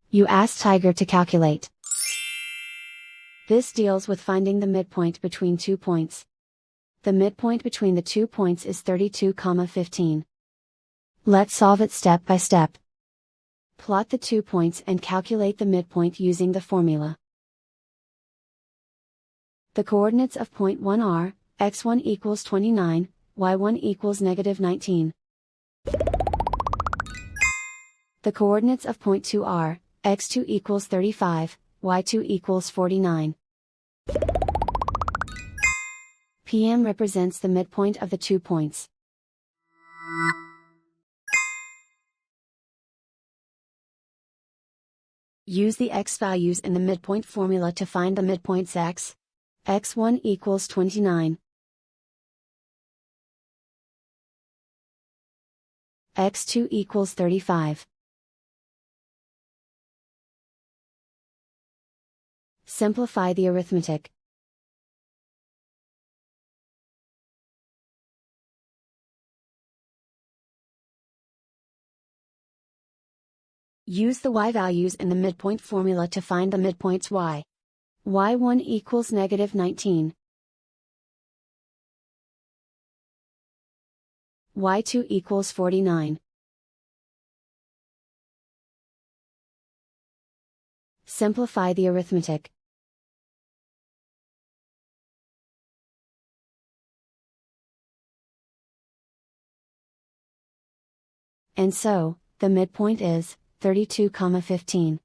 You ask Tiger to calculate. This deals with finding the midpoint between 2 points. The midpoint between the 2 points is 32,15. Let's solve it step by step. Plot the 2 points and calculate the midpoint using the formula. The coordinates of point 1 are, x1 equals 29, y1 equals -19. The coordinates of point 2 are, x2 equals 35, y2 equals 49. PM represents the midpoint of the 2 points. Use the x values in the midpoint formula to find the midpoints x. x1 equals 29. x2 equals 35. Simplify the arithmetic. Use the y values in the midpoint formula to find the midpoints y. y1 equals -19. y2 equals 49. Simplify the arithmetic. And so, the midpoint is 32,15.